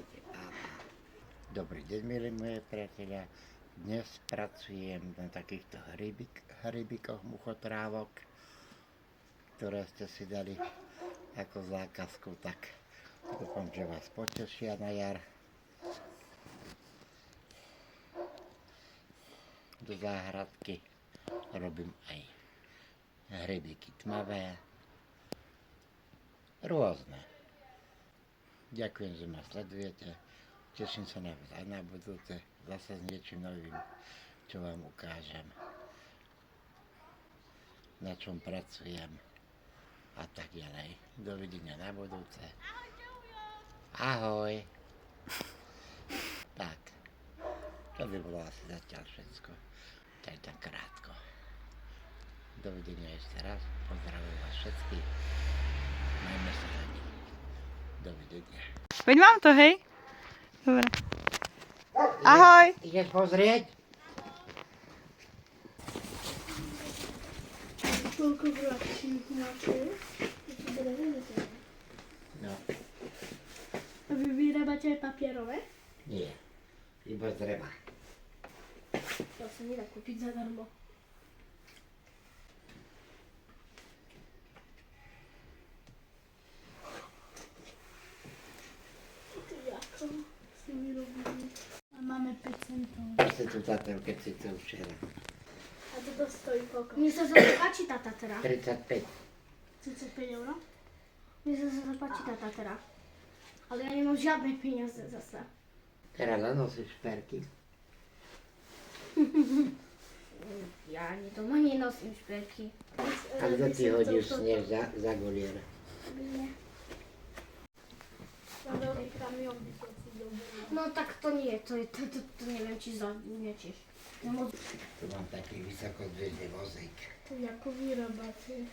Počúvajte, pápa. Dobrý deň, milí moje priatelia. Dnes pracujem na takýchto hrybíkoch muchotrávok, ktoré ste si dali ako zákazku, tak dúfam, že vás potešia na jar. Do záhradky robím aj hrybíky tmavé, rôzne. Ďakujem, že ma sledujete. Teším sa na vás aj na budúce. Zase s niečím novým, čo vám ukážem. Na čom pracujem. A tak ďalej. Dovidenia na budúce. Ahoj. Tak. To by bolo asi zatiaľ všetko. To je tak krátko. Dovidenia ešte raz. Pozdravujem vás všetkých. Majme sa radi. Dovidenia. Veď mám to, hej? Dobre. Ahoj! Ideš pozrieť? Koľko vrátších máte? No, A vy vyrábate aj papierové? nie. Iba z dreva. To sa nedá kúpiť zadarmo. Ako si vyrobili? A máme 5 centov. Asi tu tátel, keď si chcel včera. A toto stojí koľko? Mne sa zase páči tá tatera. 35. 35 €? Mne sa zase páči tá tatera. Ale ja nemám žiadne peniaze zase. Teraz zanosíš šperky. Ja ani doma nenosím šperky. A kto ti hodíš sneh za golier? No tak to nie, to neviem, či zavnečíš. Tu mám taký vysokodvižný vozík. To ako vyrábate?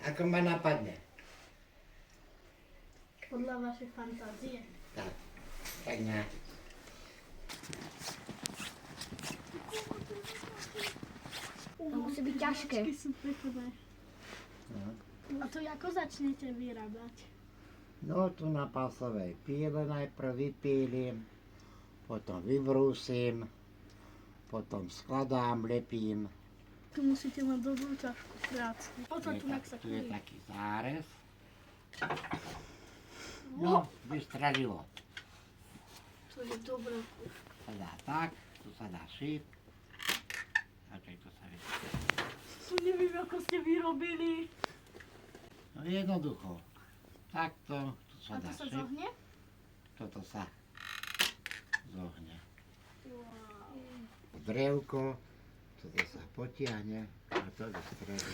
Ako ma napadne? Podľa vašej fantázie. Tak. Tak na. To musí byť ťažké. Sú pekné. No. A to ako začnete vyrábať? No tu na pásovej píle najprv vypílim, potom vybrúsim, potom skladám, lepím. Tu musíte mať dobrú ťažkú prácu. O to tu sa Tu je kúri. taký zárez. No, vystražilo. To je dobré. Sa dá tak, tu sa dá šíp. A to sa vystražilo. Tu neviem, ako ste vyrobili. No jednoducho. Takto, tu sa A to dá sa šíp. zohne? Toto sa zohne. Wow. Drevko, toto sa potiahne a to vystraží.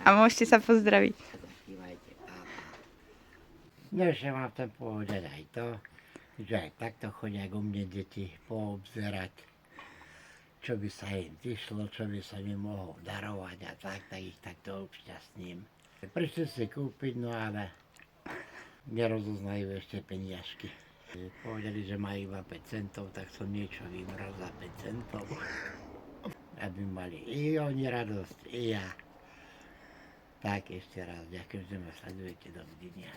A môžete sa pozdraviť. Zakývajte, pápa. No ešte mám ten povedať aj to, že aj takto chodia ku mne deti poobzerať, čo by sa im vyšlo, čo by sa mi mohol darovať a tak ich takto obšťastním. Prišli si kúpiť, no ale nerozoznajú ešte peniažky. Povedali, že majú iba 5 centov, tak som niečo vybral za 5 centov. Aby mali i oni radosť, i ja. Tak ešte raz ďakujem, že ma sledujete. Dovidenia.